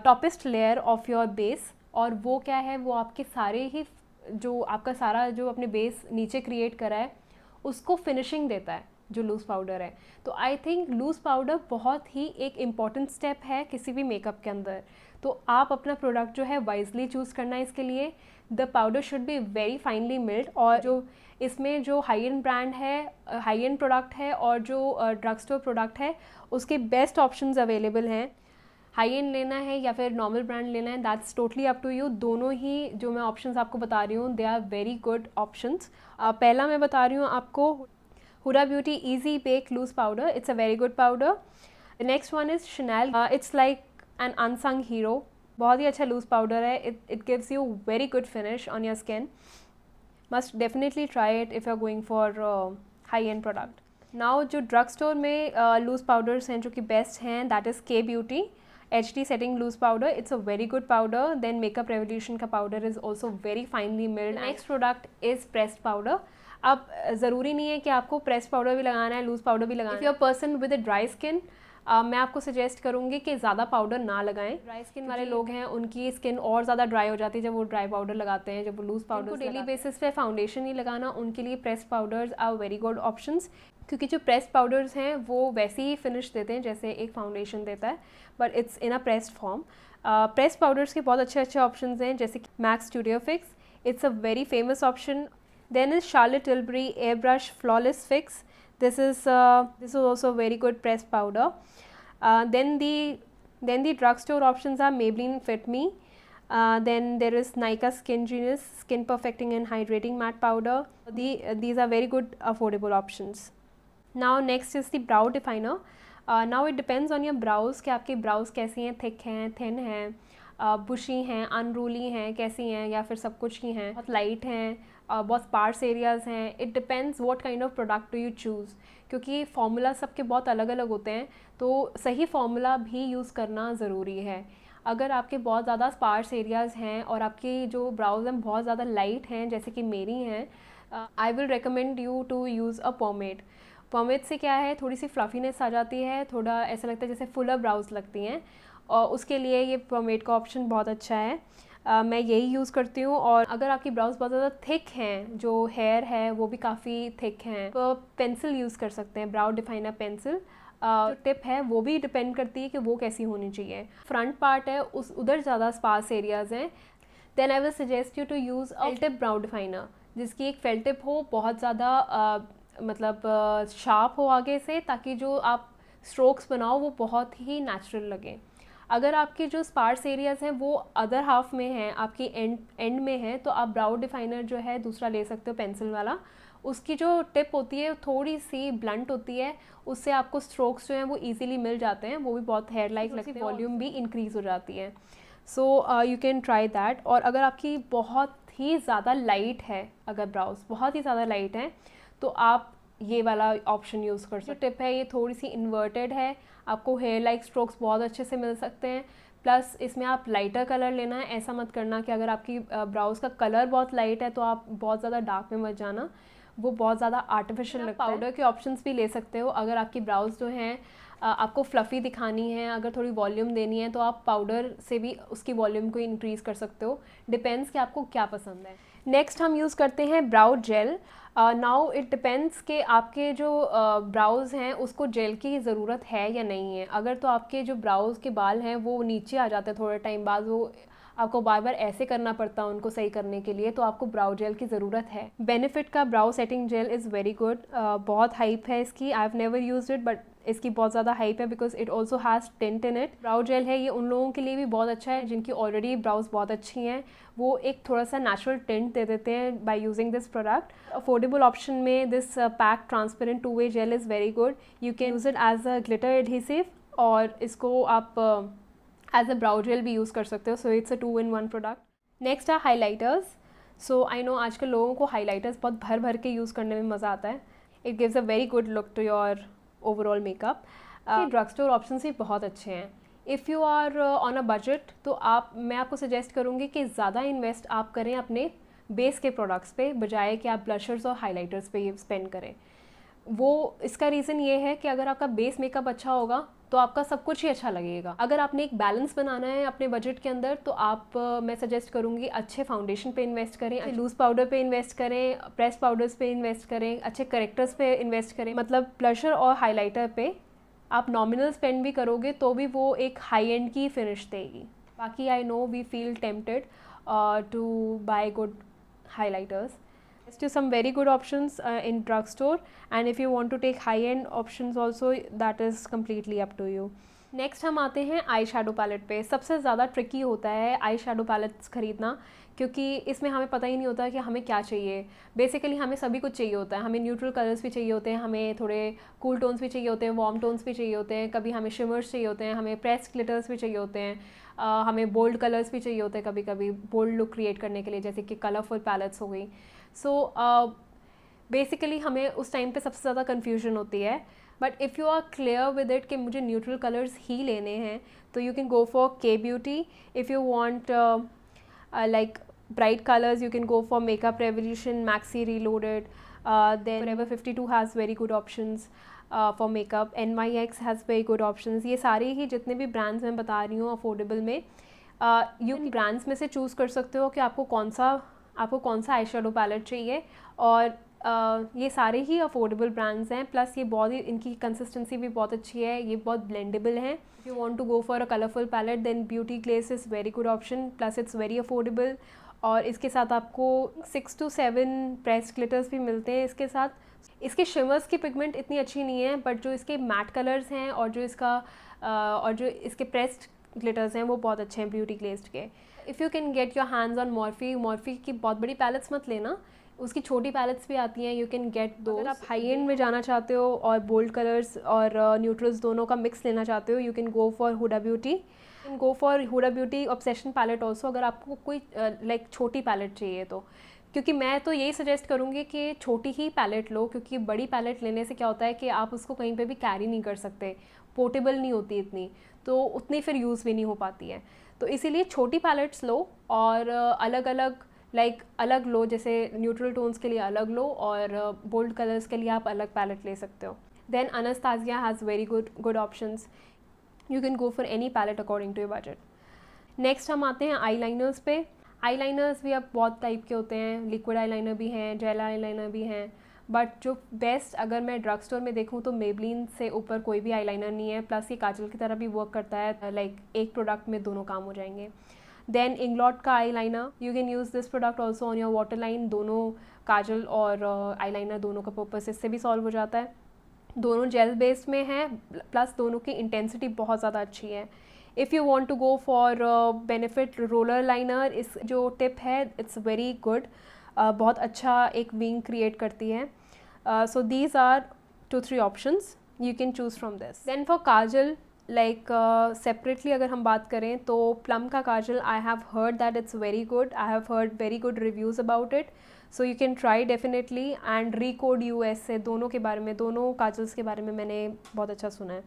toppest layer of your base, और वो क्या है, वो आपके सारे ही जो आपका सारा जो अपने बेस नीचे क्रिएट करा है उसको फिनिशिंग देता है जो लूज़ पाउडर है। तो आई थिंक लूज़ पाउडर बहुत ही एक इम्पॉर्टेंट स्टेप है किसी भी मेकअप के अंदर। तो आप अपना प्रोडक्ट जो है वाइजली चूज़ करना है इसके लिए। The powder should be very finely milled, और जो इसमें जो हाई एंड ब्रांड है, हाई एंड प्रोडक्ट है और जो ड्रग स्टोर प्रोडक्ट है, उसके बेस्ट ऑप्शंस अवेलेबल हैं। हाई एंड लेना है या फिर नॉर्मल ब्रांड लेना है, that's totally up to you. दोनों ही जो मैं ऑप्शंस आपको बता रही हूँ, they are very good options. पहला मैं बता रही हूँ आपको Hooda beauty easy bake loose powder, it's a very good powder. The next one is Chanel, it's like an unsung hero, बहुत ही अच्छा लूज पाउडर है। It gives you very good finish on your skin, must definitely try it if you are going for high end product. Now जो drugstore में loose powders हैं जो कि best हैं, that is Kay beauty HD setting loose powder, it's a very good powder. Then Makeup Revolution का powder is also very finely milled. Next product is pressed powder. अब ज़रूरी नहीं है कि आपको pressed powder भी लगाना है, loose powder भी लगाना है। If you're a person with a dry skin, मैं आपको सजेस्ट करूँगी कि ज़्यादा पाउडर ना लगाएं। ड्राई स्किन वाले लोग हैं, उनकी स्किन और ज़्यादा ड्राई हो जाती है जब वो ड्राई पाउडर लगाते हैं, जब वो लूज़ पाउडर को डेली बेसिस पे फाउंडेशन नहीं लगाना, उनके लिए pressed powders are very good options, क्योंकि जो प्रेस्ड पाउडर्स हैं वो वैसे ही फिनिश देते हैं जैसे एक फाउंडेशन देता है, but it's in a pressed form. Pressed powders के बहुत अच्छे ऑप्शंस हैं, जैसे कि MAC's studio fix, it's a very famous option. Then is Charlotte Tilbury airbrush flawless fix, this is also a very good pressed powder. Then the drugstore options are Maybelline Fit Me. Then there is Nykaa Skin Genius Skin Perfecting and Hydrating Matte Powder. These are very good affordable options. Now next is the brow definer. Now it depends on your brows कि आपके brows कैसी हैं, thick हैं, thin हैं, बुशी हैं, unruly हैं, कैसी हैं, या फिर सब कुछ ही हैं, बहुत लाइट हैं, बहुत स्पार्स एरियाज़ हैं। It depends what kind of product do you choose, क्योंकि फार्मूला सबके बहुत अलग अलग होते हैं, तो सही फार्मूला भी यूज़ करना ज़रूरी है। अगर आपके बहुत ज़्यादा स्पार्स एरियाज़ हैं और आपकी जो ब्राउज हैं बहुत ज़्यादा लाइट हैं जैसे कि मेरी हैं, I will recommend you to use a pomade. Pomade से क्या है, थोड़ी सी फ्लफीनेस आ जाती है, थोड़ा ऐसा लगता है जैसे फुलर ब्राउज लगती हैं, और उसके लिए ये पोमेड का ऑप्शन बहुत अच्छा है। मैं यही यूज़ करती हूँ। और अगर आपकी ब्राउज बहुत ज़्यादा थिक हैं, जो हेयर है वो भी काफ़ी थिक हैं, तो पेंसिल यूज़ कर सकते हैं, ब्राउ डिफाइनर पेंसिल। जो टिप है वो भी डिपेंड करती है कि वो कैसी होनी चाहिए। फ्रंट पार्ट है उस उधर ज़्यादा स्पार्स एरियाज़ हैं, then I will suggest you to use a tip brow definer, जिसकी एक फेल टिप हो, बहुत ज़्यादा मतलब शार्प हो आगे से, ताकि जो आप स्ट्रोक्स बनाओ वो बहुत ही नेचुरल लगे। अगर आपके जो स्पार्स एरियाज़ हैं वो अदर हाफ में हैं, आपकी एंड में है, तो आप ब्राउ डिफाइनर जो है दूसरा ले सकते हो पेंसिल वाला, उसकी जो टिप होती है थोड़ी सी ब्लंट होती है, उससे आपको स्ट्रोक्स जो हैं वो इजीली मिल जाते हैं, वो भी बहुत हेयर लाइक लगते हैं, वॉल्यूम भी इंक्रीज़ हो जाती है। So you can try that. और अगर आपकी बहुत ही ज़्यादा लाइट है, अगर ब्राउज बहुत ही ज़्यादा लाइट है, तो आप ये वाला ऑप्शन यूज़ कर सकते हो। टिप है ये थोड़ी सी इन्वर्टेड है, आपको हेयर लाइक स्ट्रोक्स बहुत अच्छे से मिल सकते हैं। प्लस इसमें आप लाइटर कलर लेना है, ऐसा मत करना कि अगर आपकी ब्राउज़ का कलर बहुत लाइट है तो आप बहुत ज़्यादा डार्क में मत जाना, वो बहुत ज़्यादा आर्टिफिशियल लगता है। पाउडर के ऑप्शंस भी ले सकते हो, अगर आपकी ब्राउज़ जो हैं आपको फ्लफ़ी दिखानी है, अगर थोड़ी वॉल्यूम देनी है तो आप पाउडर से भी उसकी वॉल्यूम को इंक्रीज़ कर सकते हो, डिपेंड्स कि आपको क्या पसंद है। नेक्स्ट हम यूज़ करते हैं ब्राउ जेल। नाउ इट डिपेंड्स कि आपके जो ब्राउज़ हैं उसको जेल की ज़रूरत है या नहीं है। अगर तो आपके जो ब्राउज़ के बाल हैं वो नीचे आ जाते हैं थोड़े टाइम बाद, वो आपको बार बार ऐसे करना पड़ता है उनको सही करने के लिए, तो आपको ब्राउ जेल की ज़रूरत है। बेनिफिट का brow setting gel is very good, बहुत हाइप है इसकी। I have never used it, but इसकी बहुत ज़्यादा हाइप है because it also has tint in it. Brow gel है ये उन लोगों के लिए भी बहुत अच्छा है जिनकी ऑलरेडी ब्राउज बहुत अच्छी हैं, वो एक थोड़ा सा नेचुरल टिंट दे देते हैं by using this product. Affordable option में this PAC transparent two way gel is very good. You can use it as a glitter adhesive, और इसको आप एज अ ब्राउ जेल भी यूज़ कर सकते हो। So it's a 2-in-1 product. Next है highlighters. So I know आजकल लोगों को हाईलाइटर्स बहुत भर भर के यूज़ करने में मज़ा आता है। It gives a very good look to your overall makeup. Drugstore option भी बहुत अच्छे हैं। If you are on a budget तो मैं आपको सजेस्ट करूँगी कि ज़्यादा इन्वेस्ट आप करें अपने बेस के प्रोडक्ट्स पे, बजाय कि आप ब्लशर्स और हाइलाइटर्स पे स्पेंड करें। वो इसका रीज़न ये है कि अगर आपका बेस मेकअप अच्छा होगा तो आपका सब कुछ ही अच्छा लगेगा। अगर आपने एक बैलेंस बनाना है अपने बजट के अंदर तो मैं सजेस्ट करूँगी अच्छे फाउंडेशन पे इन्वेस्ट करें, लूज़ पाउडर पे इन्वेस्ट करें, प्रेस पाउडर्स पे इन्वेस्ट करें, अच्छे करेक्टर्स पे इन्वेस्ट करें। मतलब ब्लशर और हाइलाइटर पे आप नॉमिनल स्पेंड भी करोगे तो भी वो एक हाई एंड की फिनिश देगी। बाकी I know we feel tempted to buy good highlighters. To some very good options in drugstore, and if you want to take high-end options also, that is completely up to you. Next हम आते हैं eye shadow palette पे। सबसे ज़्यादा tricky होता है eye shadow pallets ख़रीदना, क्योंकि इसमें हमें पता ही नहीं होता कि हमें क्या चाहिए। बेसिकली हमें सभी कुछ चाहिए होता है, हमें न्यूट्रल कलर्स भी चाहिए होते हैं, हमें थोड़े कूल टोन्स भी चाहिए होते हैं, वार्म टोन्स भी चाहिए होते हैं, कभी हमें शिमर्स चाहिए होते हैं, हमें प्रेस ग्लिटर्स भी चाहिए होते हैं, हमें बोल्ड कलर्स भी चाहिए होते हैं कभी कभी बोल्ड लुक क्रिएट करने के लिए, जैसे कि कलरफुल पैलेट्स हो गई। सो बेसिकली हमें उस टाइम पे सबसे ज़्यादा कन्फ्यूजन होती है। But if you are clear with it कि मुझे न्यूट्रल कलर्स ही लेने हैं तो you can go for Kay beauty. If you want like bright colors, you can go for Makeup Revolution, Maxi Reloaded, then Forever 52 has very good options for makeup, NYX has very good options। ये सारे ही जितने भी brands मैं बता रही हूँ affordable में, you brands में से चूज़ कर सकते हो कि आपको कौन सा आई शेडो पैलेट चाहिए, और ये सारे ही अफोर्डेबल ब्रांड्स हैं। प्लस ये बहुत ही इनकी कंसिस्टेंसी भी बहुत अच्छी है, ये बहुत ब्लेंडेबल हैं। If you want to go for a colourful palette then beauty glazed is very good option, plus it's very affordable, और इसके साथ आपको 6 to 7 प्रेस ग्लिटर्स भी मिलते हैं इसके साथ। इसके शिमर्स की पिगमेंट इतनी अच्छी नहीं है, बट जो इसके मैट कलर्स हैं और जो इसके प्रेस्ड ग्लिटर्स हैं वो बहुत अच्छे हैं ब्यूटी ग्लेस्ड के। If you can get your hands on Morphy की बहुत बड़ी पैलेट्स मत लेना, उसकी छोटी पैलेट्स भी आती हैं, यू कैन गेट दो। अगर आप हाई एंड में जाना चाहते हो और बोल्ड कलर्स और न्यूट्रल्स दोनों का मिक्स लेना चाहते हो, you can go for Huda beauty. Go for Huda beauty obsession palette also, अगर आपको कोई लाइक छोटी पैलेट चाहिए तो। क्योंकि मैं तो यही सजेस्ट करूँगी कि छोटी ही पैलेट लो, क्योंकि बड़ी पैलेट लेने से क्या होता है कि आप उसको कहीं पे भी कैरी नहीं कर सकते, पोर्टेबल नहीं होती इतनी, तो उतनी फिर यूज़ भी नहीं हो पाती है। तो इसीलिए छोटी पैलेट्स लो और अलग लो, जैसे न्यूट्रल टोन्स के लिए अलग लो और बोल्ड कलर्स के लिए आप अलग पैलेट ले सकते हो। Then Anastasia has very good options, you can go for any palette according to your budget. Next हम आते हैं आई लाइनर्स पे। आई लाइनर्स भी अब बहुत टाइप के होते हैं, लिक्विड आई लाइनर भी हैं, जेल आई लाइनर भी हैं, बट जो बेस्ट अगर मैं ड्रग स्टोर में देखूँ तो मेबलिन से ऊपर कोई भी आई लाइनर नहीं है। प्लस ये काजल की तरह भी वर्क करता है, लाइक एक प्रोडक्ट में दोनों काम हो जाएंगे। देन इंग्लॉट का eye liner, you can use this product also on your water line. दोनों काजल और आई लाइनर दोनों का पर्पस इससे भी सॉल्व हो जाता है। दोनों जेल बेस्ड में है, प्लस दोनों की इंटेंसिटी बहुत ज़्यादा अच्छी है। If you want to go for Benefit roller liner, इस जो टिप है इट्स वेरी गुड। बहुत अच्छा एक विंग क्रिएट करती है. So these are 2-3 options you can choose from this. Then for kajal, like separately अगर हम बात करें तो प्लम का kajal I have heard that it's very good. I have heard very good reviews about it. So you can try definitely. And Recode US से दोनों के बारे में, दोनों काजल्स के बारे में मैंने बहुत अच्छा सुना है.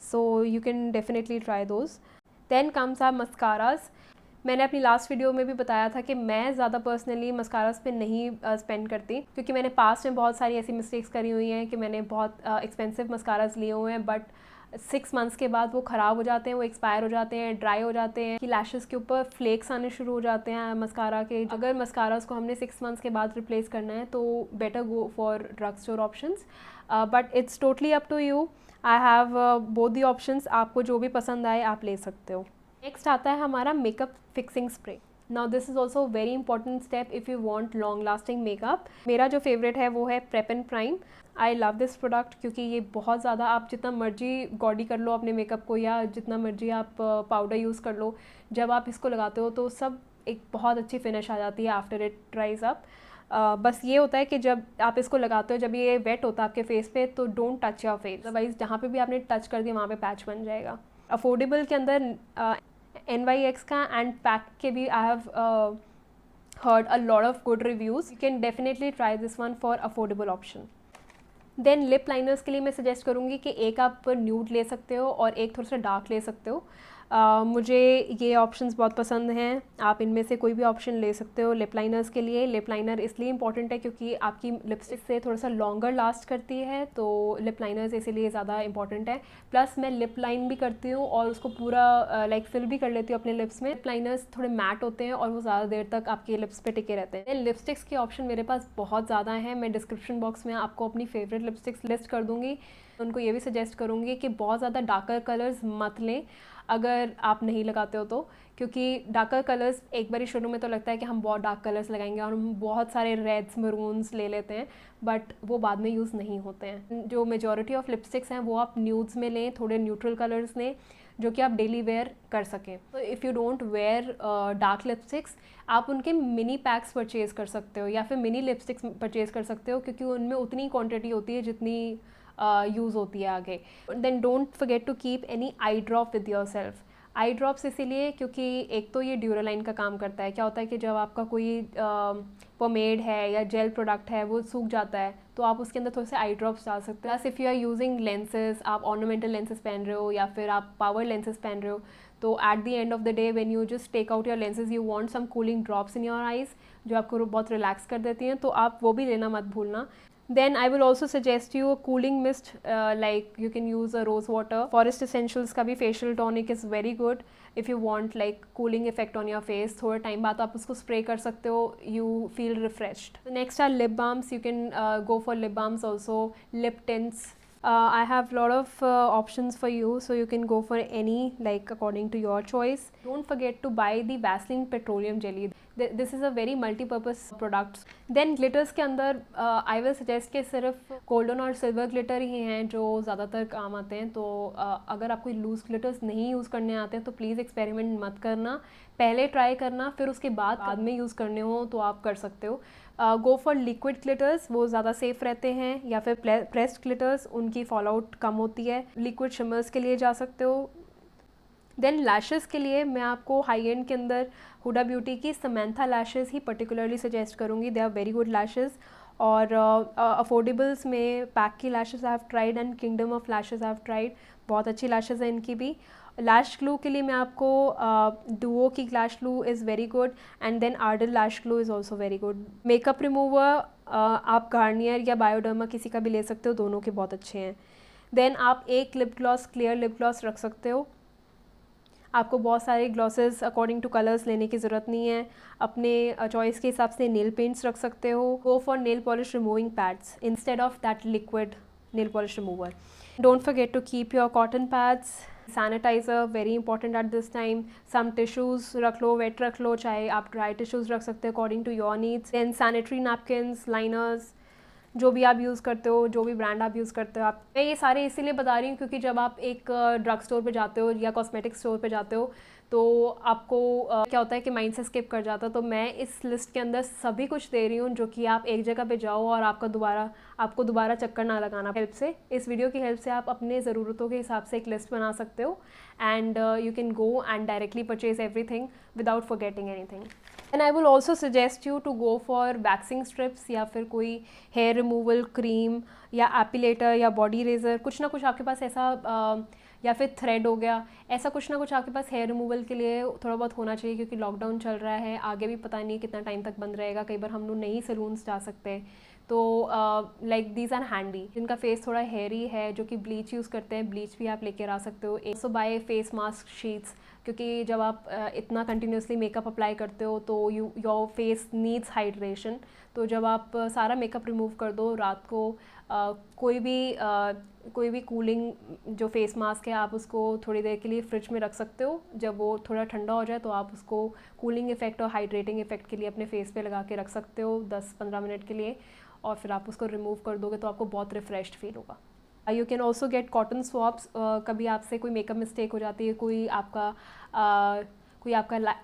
So you can definitely try those. Then comes are mascaras. मैंने अपनी लास्ट वीडियो में भी बताया था कि मैं ज़्यादा पर्सनली मस्कारास पे नहीं स्पेंड करती, क्योंकि मैंने पास्ट में बहुत सारी ऐसी मिस्टेक्स करी हुई हैं कि मैंने बहुत एक्सपेंसिव मस्कारास लिए हुए हैं, बट 6 मंथ्स के बाद वो ख़राब हो जाते हैं, वो एक्सपायर हो जाते हैं, ड्राई हो जाते हैं, कि लैशेस के ऊपर फ्लेक्स आने शुरू हो जाते हैं मस्कारा के. अगर मस्कारास को हमने 6 मंथ्स के बाद रिप्लेस करना है तो better go for drugstore options. But it's totally up to you. I have both the options. आपको जो भी पसंद आए आप ले सकते हो. नेक्स्ट आता है हमारा makeup fixing spray. Now this is also very important step if you want long lasting makeup. मेरा जो फेवरेट है वो है prep and prime. I love this product क्योंकि ये बहुत ज़्यादा, आप जितना मर्जी गॉडी कर लो अपने मेकअप को या जितना मर्जी आप पाउडर यूज़ कर लो, जब आप इसको लगाते हो तो सब एक बहुत अच्छी फिनिश आ जाती है आफ्टर इट ड्राइज अप. बस ये होता है कि जब आप इसको लगाते हो, जब ये वेट होता है आपके फेस पे, तो don't touch your face, otherwise जहाँ पे भी आपने टच कर दिया वहाँ पे पैच बन जाएगा. अफोर्डेबल के अंदर NYX का एंड पैक के भी I have heard a lot of good reviews. You can definitely try this one for affordable option. Then lip liners के लिए मैं सजेस्ट करूँगी कि एक आप न्यूड ले सकते हो और एक थोड़ा सा डार्क ले सकते हो. मुझे ये ऑप्शंस बहुत पसंद हैं. आप इनमें से कोई भी ऑप्शन ले सकते हो लिप लाइनर्स के लिए. लिप लाइनर इसलिए इंपॉर्टेंट है क्योंकि आपकी लिपस्टिक से थोड़ा सा लॉन्गर लास्ट करती है, तो लिप लाइनर्स इसीलिए ज़्यादा इंपॉर्टेंट है. प्लस मैं लिप लाइन भी करती हूँ और उसको पूरा लाइक फिल भी कर लेती हूँ अपने लिप्स में. लिप लाइनर्स थोड़े मैट होते हैं और वो ज़्यादा देर तक आपके लिप्स पे टिके रहते हैं. लिपस्टिक्स के ऑप्शन मेरे पास बहुत ज़्यादा हैं. मैं डिस्क्रिप्शन बॉक्स में आपको अपनी फेवरेट लिपस्टिक्स लिस्ट कर दूँगी. उनको ये भी सजेस्ट करूँगी कि बहुत ज़्यादा डार्कर कलर्स मत लें अगर आप नहीं लगाते हो तो, क्योंकि डार्कर कलर्स एक बार शुरू में तो लगता है कि हम बहुत डार्क कलर्स लगाएंगे और हम बहुत सारे रेड्स मरून्स ले लेते हैं, बट वो बाद में यूज़ नहीं होते हैं. जो मेजॉरिटी ऑफ लिपस्टिक्स हैं वो आप न्यूड्स में लें, थोड़े न्यूट्रल कलर्स लें जो कि आप डेली वेयर कर सकें. तो if you don't wear dark lipsticks, आप उनके मिनी पैक्स परचेज़ कर सकते हो या फिर मिनी लिपस्टिक्स परचेज़ कर सकते हो, क्योंकि उनमें उतनी क्वांटिटी होती है जितनी यूज़ होती है आगे. Then don't forget to keep any eye drop with your self. Eye drops इसीलिए क्योंकि एक तो ये ड्यूरालाइन का काम करता है. क्या होता है कि जब आपका कोई पोमेड है या जेल प्रोडक्ट है वो सूख जाता है तो आप उसके अंदर थोड़े से आई ड्रॉप्स डाल सकते हो. Plus if you are using lenses, आप ऑर्नामेंटल लेंसेज पहन रहे हो या फिर आप पावर लेंसेज पहन रहे हो, तो at the end of the day when you just take out your lenses you want some cooling drops in your eyes जो आपको बहुत रिलैक्स कर देती हैं, तो आप वो भी लेना मत भूलना. Then I will also suggest you a cooling mist, like you can use a rose water. Forest Essentials का भी facial tonic is very good if you want like cooling effect on your face. थोड़े time बाद आप उसको spray कर सकते हो, you feel refreshed. The next are lip balms. You can go for lip balms also, lip tints. I have lot of options for you, so you can go for any like according to your choice. Don't forget to buy the Vaseline Petroleum Jelly. This is a very multi-purpose product. Then glitters के अंदर I will suggest कि सिर्फ golden और silver glitter ही हैं जो ज़्यादातर काम आते हैं. तो अगर आपको लूज glitters नहीं यूज़ करने आते हैं तो प्लीज़ एक्सपेरिमेंट मत करना, पहले ट्राई करना, फिर उसके बाद में यूज़ करने हो तो आप कर सकते हो. गो फॉर लिक्विड ग्लिटर्स, वो ज़्यादा सेफ़ रहते हैं, या फिर प्रेस्ड ग्लिटर्स, उनकी फॉल आउट कम होती है. लिक्विड शिमर्स के लिए जा सकते हो. देन लैशेस के लिए मैं आपको हाई एंड के अंदर हुडा ब्यूटी की समैंथा लैशेस ही पर्टिकुलरली सजेस्ट करूँगी. They are very good lashes. और अफोर्डेबल्स में पैक की lashes I have tried and Kingdom of lashes I have tried. बहुत अच्छी लैशेस हैं इनकी भी. लैश ग्लू के लिए मैं आपको डुओ की lash glue is very good and then Ardell lash glue is also very good. Makeup remover आप गार्नियर या बायोडर्मा किसी का भी ले सकते हो, दोनों के बहुत अच्छे हैं. देन आप एक lip gloss, clear lip gloss रख सकते हो. आपको बहुत सारे ग्लॉसेस अकॉर्डिंग टू कलर्स लेने की ज़रूरत नहीं है. अपने चॉइस के हिसाब से नेल पेंट्स रख सकते हो. Go for nail polish removing pads instead of that liquid nail polish remover. Don't forget to keep your cotton pads. Sanitiser very important at this time. Some tissues रख लो, wait रख लो, चाहे आप dry tissues रख सकते हो according to your needs. Then sanitary napkins, liners, जो भी आप यूज़ करते हो, जो भी ब्रांड आप यूज़ करते हो. आप मैं ये सारे इसीलिए बता रही हूँ क्योंकि जब आप एक ड्रग स्टोर पे जाते हो या कॉस्मेटिक स्टोर पे जाते हो तो आपको क्या होता है कि माइंड से स्किप कर जाता है। तो मैं इस लिस्ट के अंदर सभी कुछ दे रही हूँ जो कि आप एक जगह पे जाओ और आपको दोबारा चक्कर ना लगाना। हेल्प से, इस वीडियो की हेल्प से आप अपने ज़रूरतों के हिसाब से एक लिस्ट बना सकते हो and you can go and directly purchase everything without forgetting anything. And I will also suggest you to go for waxing strips या फिर कोई हेयर रिमूवल क्रीम या एपिलेटर या बॉडी रेजर, कुछ ना कुछ आपके पास ऐसा या फिर थ्रेड हो गया, ऐसा कुछ ना कुछ आपके पास हेयर रिमूवल के लिए थोड़ा बहुत होना चाहिए, क्योंकि लॉकडाउन चल रहा है, आगे भी पता नहीं कितना टाइम तक बंद रहेगा, कई बार हम लोग नहीं सैलून्स जा सकते। तो लाइक दीज आर हैंडी। जिनका फेस थोड़ा हेयरी है, जो कि ब्लीच यूज़ करते हैं, ब्लीच भी आप लेकर आ सकते हो। सो बाय फेस मास्क शीट्स, क्योंकि जब आप इतना कंटिन्यूसली मेकअप अप्लाई करते हो तो योर फेस नीड्स हाइड्रेशन। तो जब आप सारा मेकअप रिमूव कर दो, रात को कोई भी कूलिंग जो फेस मास्क है, आप उसको थोड़ी देर के लिए फ्रिज में रख सकते हो। जब वो थोड़ा ठंडा हो जाए तो आप उसको कूलिंग इफेक्ट और हाइड्रेटिंग इफेक्ट के लिए अपने फेस पे लगा के रख सकते हो 10-15 मिनट के लिए, और फिर आप उसको रिमूव कर दोगे तो आपको बहुत रिफ्रेश्ड फील होगा। You can also get cotton swaps. कभी आपसे कोई मेकअप मिस्टेक हो जाती है, कोई आपका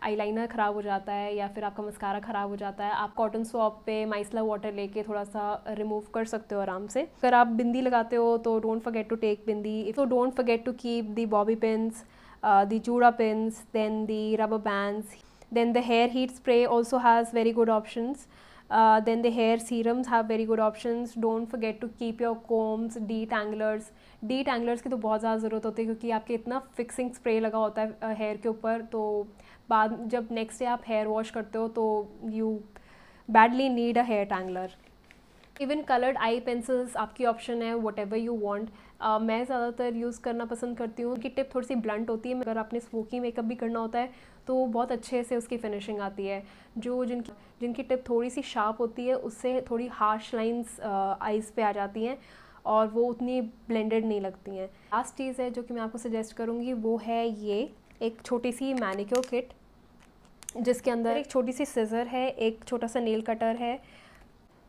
आईलाइनर ख़राब हो जाता है या फिर आपका मस्कारा ख़राब हो जाता है, आप कॉटन स्वॉप पे माइसला वाटर लेके थोड़ा सा रिमूव कर सकते हो आराम से। अगर आप बिंदी लगाते हो तो don't forget to take bindi. So don't forget to keep the bobby pins, the juda pins, then the rubber bands, then the hair heat spray also has very good options. Then the hair serums have very good options. Don't forget to keep your combs, detanglers. Detanglers की तो बहुत ज़्यादा ज़रूरत होती है, क्योंकि आपके इतना फिक्सिंग स्प्रे लगा होता है हेयर के ऊपर, तो बाद जब नेक्स्ट डे आप हेयर वॉश करते हो तो you badly need a hair tangler. Even coloured eye pencils आपकी ऑप्शन है, वट एवर यू वॉन्ट। मैं ज़्यादातर यूज़ करना पसंद करती हूँ। उनकी टिप थोड़ी सी ब्लंट होती है, अगर आपने स्मोकी मेकअप भी करना होता है तो बहुत अच्छे से उसकी फिनिशिंग आती है। जिनकी टिप थोड़ी सी शार्प होती है, उससे थोड़ी हार्श लाइंस आइज़ पे आ जाती हैं और वो उतनी ब्लेंडेड नहीं लगती हैं। लास्ट चीज़ है जो कि मैं आपको सजेस्ट करूँगी, वो है ये एक छोटी सी मैनिक्योर किट, जिसके अंदर एक छोटी सी सिज़र है, एक छोटा सा नेल कटर है,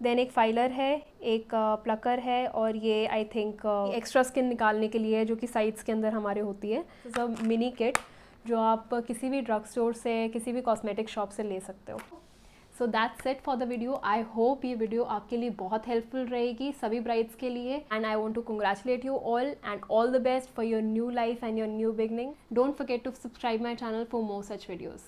देन एक फाइलर है, एक प्लकर है, और ये आई थिंक एक्स्ट्रा स्किन निकालने के लिए, जो कि साइड्स के अंदर हमारे होती है। सब मिनी किट जो आप किसी भी ड्रग स्टोर से, किसी भी कॉस्मेटिक शॉप से ले सकते हो। So that's it for the video. I hope ये वीडियो आपके लिए बहुत हेल्पफुल रहेगी, सभी ब्राइड्स के लिए। And I want to congratulate you all and all the best for your new life and your new beginning. Don't forget to subscribe my channel for more such videos.